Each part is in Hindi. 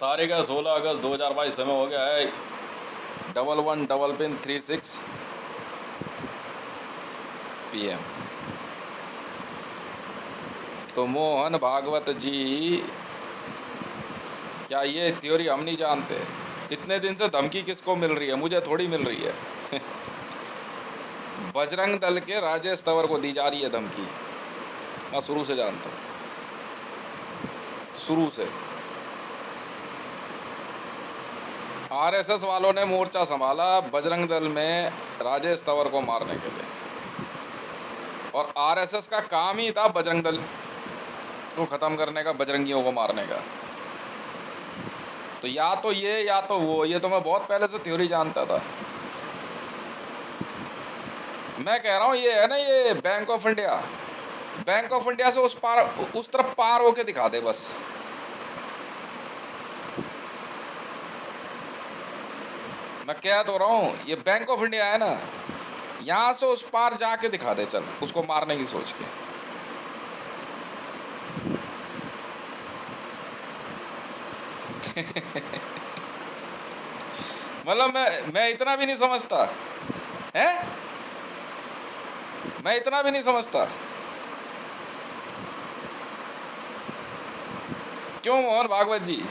तारीख है 16 अगस्त 2022। समय हो गया है 11:36 PM। तो मोहन भागवत जी, क्या ये थ्योरी हम नहीं जानते? इतने दिन से धमकी किसको मिल रही है? मुझे थोड़ी मिल रही है। बजरंग दल के राजेश तंवर को दी जा रही है धमकी। मैं शुरू से जानता हूँ, शुरू से। RSS वालों ने मोर्चा संभाला बजरंग दल में राजेश तंवर को मारने के लिए, और RSS का काम ही था बजरंग दल को खत्म करने का, बजरंगियों को मारने का। तो या तो ये या तो वो, ये तो मैं बहुत पहले से थ्योरी जानता था। मैं कह रहा हूँ ये है ना, ये bank of India, bank of India से उस तरफ पार होके दिखा दे बस। मैं कह तो रहा हूँ ये बैंक ऑफ इंडिया है ना, यहाँ से उस पार जाके दिखा दे, चल उसको मारने की सोच के। मतलब मैं इतना भी नहीं समझता है, मैं इतना भी नहीं समझता। क्यों मोहन भागवत जी?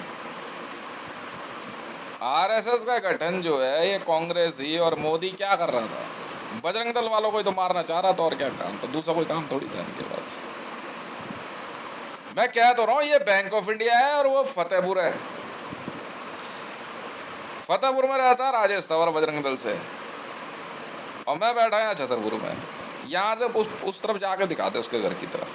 RSS का गठन जो है ये कांग्रेस ही और मोदी क्या कर रहा था? बजरंग दल वालों को ही तो मारना चाह रहा था, और क्या काम था? दूसरा कोई काम थोड़ी था इनके पास। मैं कह तो रहा हूँ ये बैंक ऑफ इंडिया है और वो फतेहपुर है। फतेहपुर में रहता है राजेश तंवर बजरंग दल से, और मैं बैठा यहाँ छतरपुर में। यहाँ से उस तरफ जाके दिखाते उसके घर की तरफ।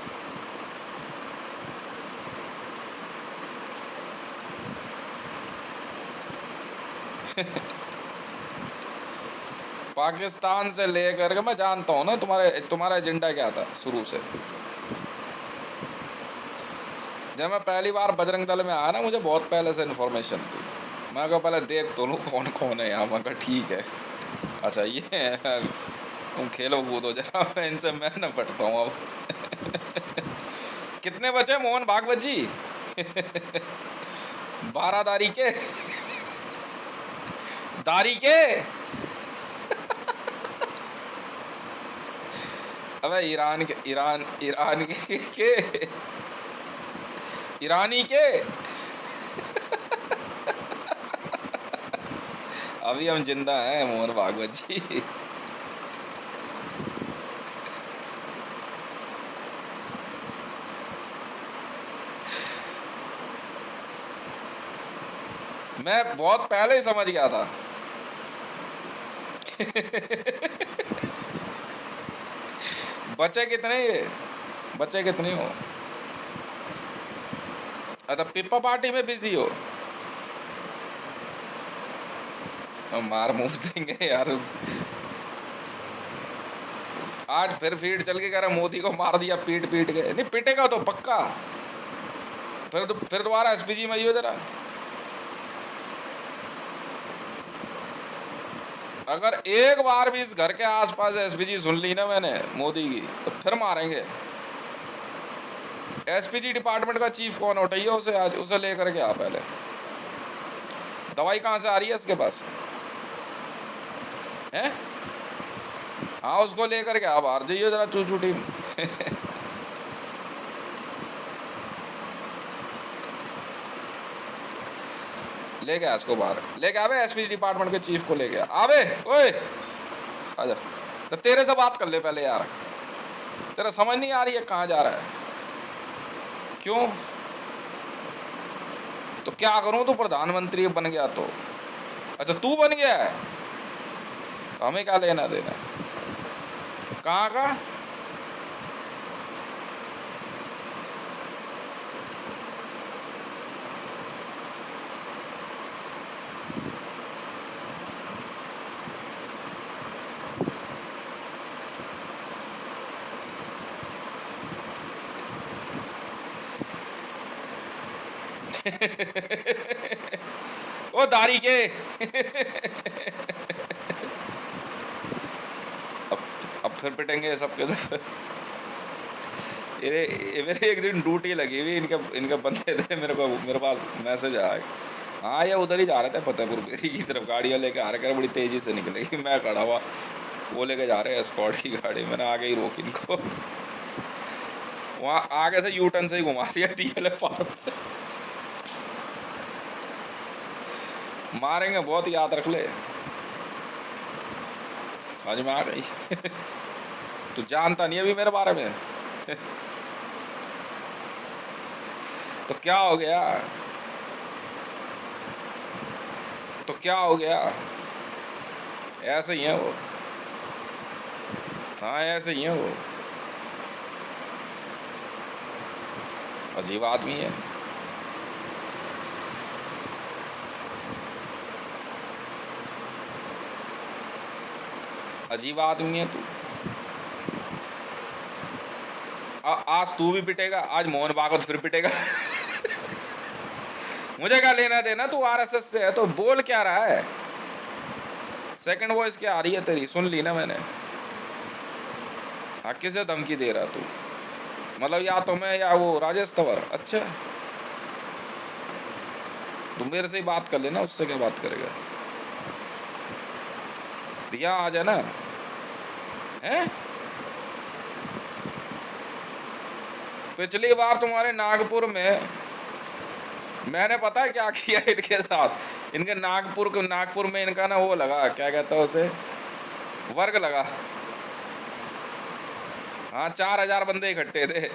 पाकिस्तान से लेकर के, मैं जानता हूँ ना तुम्हारा एजेंडा क्या था शुरू से। जब मैं पहली बार बजरंग दल में आया ना, मुझे बहुत पहले से इन्फॉर्मेशन थी। मैं कहा पहले देख तो लूँ कौन कौन है यहाँ। मैं कहा ठीक है, अच्छा ये है, तुम खेलो कूदो जरा, मैं इनसे मैं निपटता हूँ अब। कितने बचे मोहन भागवत जी? 12 दारी के दारी के। अबे ईरान के ईरानी के। अभी हम जिंदा हैं मोहन भागवत जी। मैं बहुत पहले ही समझ गया था। बच्चे कितने ये, बच्चे कितने हो? अच्छा पिप्पा पार्टी में बिजी हो? मार मुंह देंगे यार। आज फिर फीड चल के कह रहा मोदी को मार दिया पीट पीट के। नहीं पिटेगा तो पक्का, फिर दोबारा SPG में ही हो जरा। अगर एक बार भी इस घर के आसपास SPG सुन ली ना मैंने मोदी की, तो फिर मारेंगे। SPG डिपार्टमेंट का चीफ कौन? उठाइए उसे, आज उसे लेकर के आ। पहले दवाई कहाँ से आ रही है इसके पास है? हाँ उसको लेकर के आ, बाहर जाइए जरा चूचू टीम। ले गया इसको बाहर, लेके आवे SPG डिपार्टमेंट के चीफ को लेके आवे। ओए आजा, तो तेरे से बात कर ले पहले यार। तेरा समझ नहीं आ रही है कहाँ जा रहा है? क्यों? तो क्या करूं? तो प्रधानमंत्री बन गया तो? अच्छा तू बन गया है, हमें क्या लेना देना? कहाँ का? ओ दारी के। अब फिर पिटेंगे सबके सब। मेरे एक दिन ड्यूटी लगी हुई, इनके बंदे थे, मेरे पास मैसेज आया हाँ, ये उधर ही जा रहे थे फतेहपुर की तरफ, गाड़ियाँ लेके आ रहे, बड़ी तेजी से निकलेगी। मैं खड़ा हुआ, वो लेके जा रहे हैं स्कॉट की गाड़ी, मैंने आगे ही रोकी इनको। वहाँ आगे से यू टर्न से ही घुमा लिया TLF फार्म से। मारेंगे बहुत, याद रख ले, समझ में आ गई। तू जानता नहीं अभी मेरे बारे में। तो क्या हो गया, तो क्या हो गया, ऐसे ही है वो। हाँ, ऐसे ही है वो, अजीब आदमी है। अजीब आदमी है तू। आज तू भी पिटेगा, आज मोहन भागवत फिर पिटेगा। मुझे क्या लेना देना, तू RSS से है तो बोल क्या रहा है। सेकंड वॉइस क्या आ रही है तेरी, सुन ली ना मैंने। हाँ, किसे धमकी दे रहा तू, मतलब या तो मैं या वो राजेश तंवर। अच्छा, तू मेरे से ही बात कर लेना, उससे क्या बात करेगा। भैया आ जाना है। पिछली बार तुम्हारे नागपुर में मैंने पता है क्या किया इनके साथ। इनके नागपुर में इनका ना वो लगा, क्या कहता है उसे, वर्ग लगा। हाँ, 4000 बंदे इकट्ठे थे।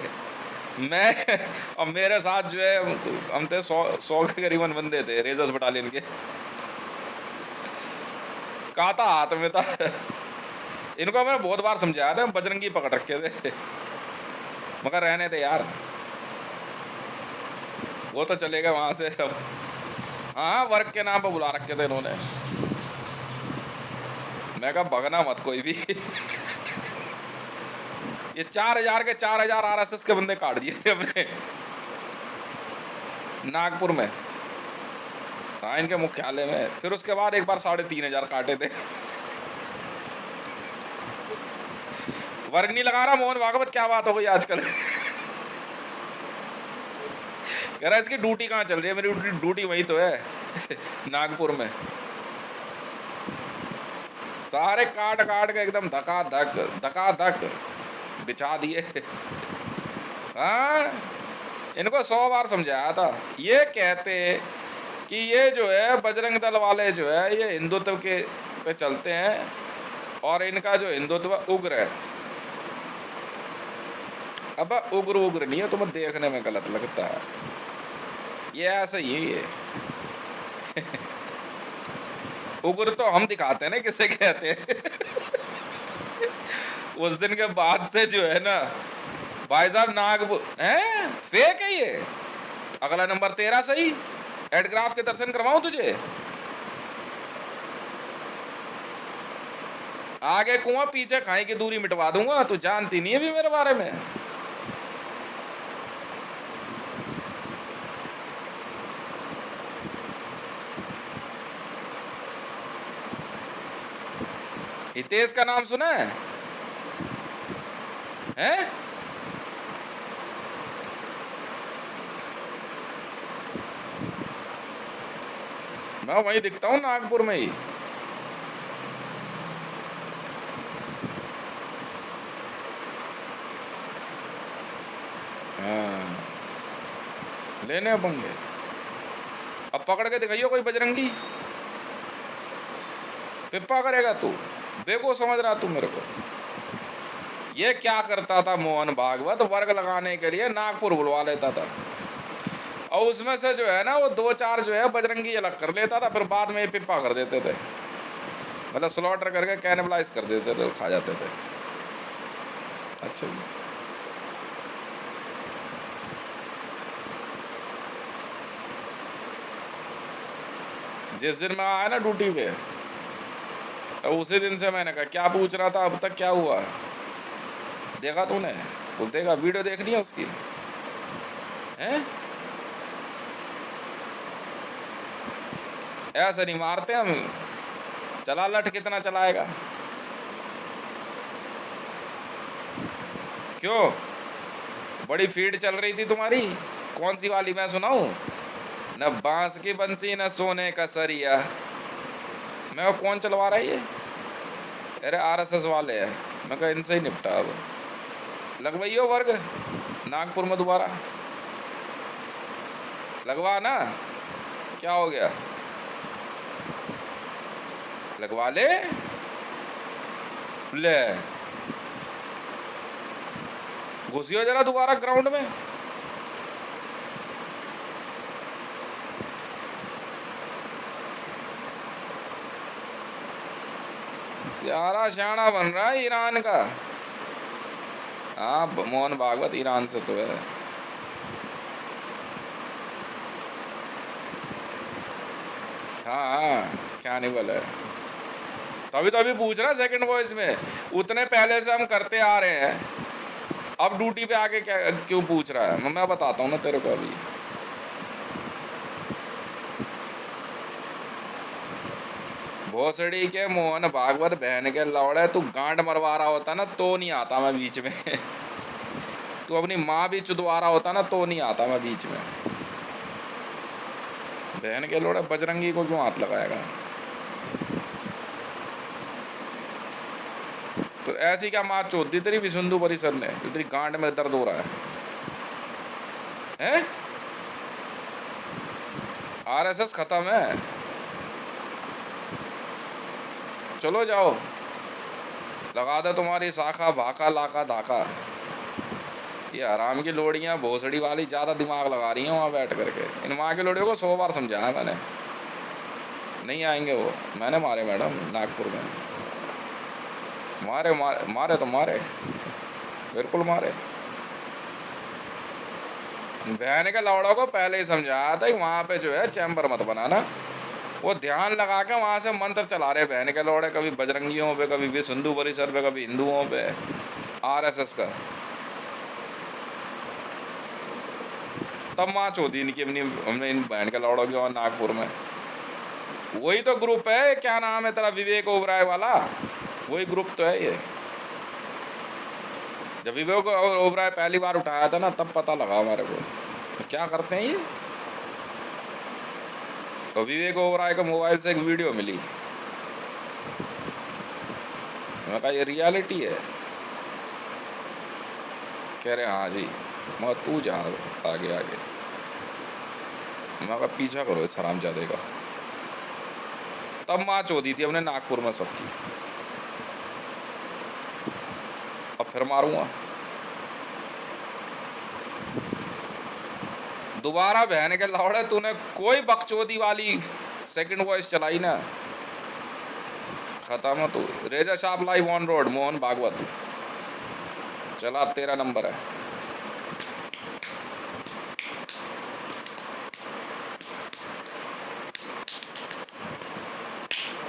मैं और मेरे साथ जो है हम थे 100 के करीबन बंदे थे, रेजर्स बटालियन के। कांटा हाथ में था। इनको मैं बहुत बार समझाया था, बजरंगी पकड़ रखे थे, मगर रहने थे यार, वो तो चले गए वहां से सब। हाँ, वर्क के नाम पर बुला रखे थे इन्होंने। मैं कहा भगना मत कोई भी। ये 4000 के 4000 RSS के बंदे काट दिए थे अपने नागपुर में। हाँ, इनके मुख्यालय में। फिर उसके बाद एक बार 3500 काटे थे। वर्ग नहीं लगा रहा मोहन भागवत, क्या बात हो गई आजकल। कह रहा है इसकी ड्यूटी कहाँ चल रही है। मेरी ड्यूटी वही तो है, नागपुर में। सारे काट काट के एकदम धका धक बिछा दिए। हाँ, इनको 100 बार समझाया था। ये कहते कि ये जो है बजरंग दल वाले जो है ये हिंदुत्व के पे चलते हैं, और इनका जो हिंदुत्व उग्र है। अब उग्र नहीं है, तुम्हें देखने में गलत लगता है, ये ऐसा ही है। उग्र तो हम दिखाते हैं ना किसे कहते हैं। उस दिन के बाद से जो है ना भाई साहब, नागपुर है फेक है ये। अगला नंबर तेरा सही, एडग्राफ के दर्शन करवाऊं तुझे। आगे कुआं पीछे खाई की दूरी मिटवा दूंगा, तू जानती नहीं है भी मेरे बारे में। हितेश का नाम सुना है, हैं? मैं वही दिखता हूँ नागपुर में ही। हाँ, लेने पंगे। अब पकड़ के दिखाइयो कोई बजरंगी, पिप्पा करेगा तू। देखो समझ रहा तू मेरे को। ये क्या करता था मोहन भागवत, वर्ग लगाने के लिए नागपुर बुलवा लेता था, और उसमें से जो है ना वो 2-4 जो है बजरंगी अलग कर लेता था, फिर बाद में ये पिप्पा कर देते थे, मतलब स्लॉटर करके कैनिबलाइज कर देते थे, खा जाते थे। अच्छा जी। जिस दिन मैं आया ना ड्यूटी पे, तो उसी दिन से मैंने कहा क्या पूछ रहा था अब तक क्या हुआ। देखा तूने, वो देखा वीडियो देखनी है उसकी, हैं? ऐसा नहीं मारते हम। चला लठ कितना चलाएगा, क्यों? बड़ी फीड चल रही थी तुम्हारी, कौन सी वाली मैं सुनाऊं? न बांस की बंसी न सोने का सरिया। मैं कहा, कौन चलवा रहा है ये? अरे आरएसएस वाले हैं। मैं कहा इनसे ही निपटा अब। लगवाइयो वर्ग नागपुर में दोबारा, लगवा ना, क्या हो गया, लगवा ले। ले घुसियो जरा दोबारा ग्राउंड में। यारा शाना बन रहा है ईरान का। हाँ, मोहन भागवत ईरान से तो है। हाँ, क्या नहीं बोले। तभी तो अभी पूछ रहा सेकंड वॉइस में, उतने पहले से हम करते आ रहे हैं, अब ड्यूटी पे आके क्या क्यों पूछ रहा है? मैं बताता हूँ ना तेरे को अभी। भोसड़ी के मोहन भागवत बहन के लौड़े, तू गांड मरवा रहा होता ना तो नहीं आता मैं बीच में। तू अपनी माँ भी चुदवा रहा होता ना तो नहीं आता मैं बीच में। बहन के लौड़े बजरंगी को क्यों हाथ लगाएगा? तो ऐसी क्या माँ चोद दी तेरी विसुंधु परिषद ने, तेरी गांड में दर्द हो रहा है? आरएसएस खत्म है, चलो जाओ, लगा दे तुम्हारी शाखा भाखा लाखा धाका। ये हराम की लोड़ियाँ भोसड़ी वाली ज़्यादा दिमाग लगा रही हैं वहाँ बैठ करके। इन माँ की लोड़ियों को 100 बार समझाया मैंने, नहीं आएंगे वो। मैंने मारे मैडम नागपुर में, मारे मारे मारे तो मारे, बिल्कुल मारे। बहन के लौड़ों को पहले ही समझाया था कि वहाँ पे जो है चैम्बर मत बनाना। वो ध्यान लगा के वहाँ से मंत्र चला रहे बहन के लौड़े, कभी बजरंगियों पे, कभी विश्व परिषद पे, कभी हिंदुओं पे, आरएसएस का। तब माँ चौथी इनकी अपनी, हमने इन बहन के लौड़ों की। और नागपुर में वही तो ग्रुप है, क्या नाम है तेरा, विवेक ओबराय वाला, वही ग्रुप तो है ये। जब विवेक ओबराय पहली बार उठाया था ना, तब पता लगा हमारे को क्या करते हैं ये। तो विवेक ओबराय के मोबाइल से एक वीडियो मिली, मैं कहा ये रियलिटी है? कह रहे हाँ जी। मैं तू जा आगे आगे, मैं कहा पीछा करो इस हरामजादे का। तब माँ चोदी थी हमने नागपुर में सबकी, अब फिर मारूंगा दोबारा। बहन के लौड़े, तूने कोई बकचोदी वाली सेकंड वॉइस चलाई ना, खत्म। तू रेजा shop live on road Mohan Bhagwat चला, तेरा नंबर है।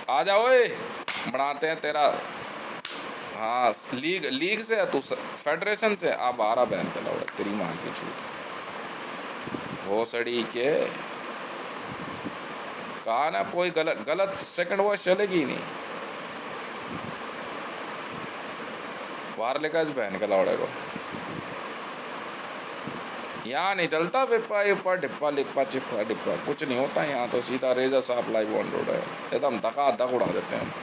आ जाओ, बढ़ाते हैं तेरा। हाँ, लीग से है तू, फेडरेशन से। आप आ रहा बहन के लौड़े, तेरी माँ की छूट भोसड़ी के। कहा ना कोई गलत गलत सेकंड वॉइस चलेगी ही नहीं। बाहर लेकर इस बहन के लौड़े को, यहाँ नहीं चलता पिप्पा इप्पा डिप्पा लिप्पा चिप्पा डिप्पा, कुछ नहीं होता यहाँ तो। सीधा रेजा साफ लाइव ऑन रोड है, एकदम धका धक उड़ा देते हैं।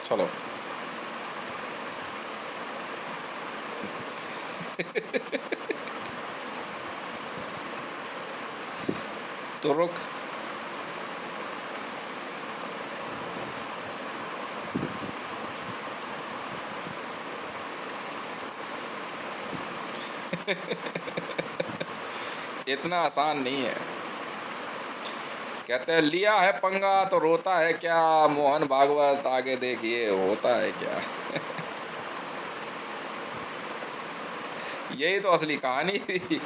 चलो। तो रुक। इतना आसान नहीं है। कहते हैं लिया है पंगा तो रोता है क्या, मोहन भागवत आगे देखिए होता है क्या। यही तो असली कहानी थी।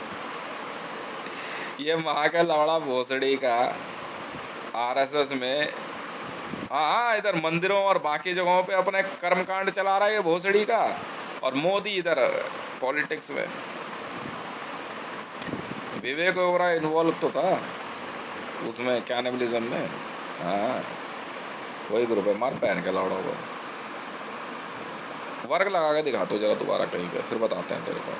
ये माँ का लौड़ा भोसड़ी का आरएसएस में, हाँ इधर मंदिरों और बाकी जगहों पे अपने कर्मकांड चला रहा है ये भोसड़ी का, और मोदी इधर पॉलिटिक्स में। विवेक ओबराय इन्वॉल्व तो था उसमें, कैनिबलिज्म में। हाँ, वही ग्रुप है, मार पहन के लौड़ा हुआ। वर्ग लगा के दिखा तो जरा दोबारा कहीं पे, फिर बताते हैं तेरे को।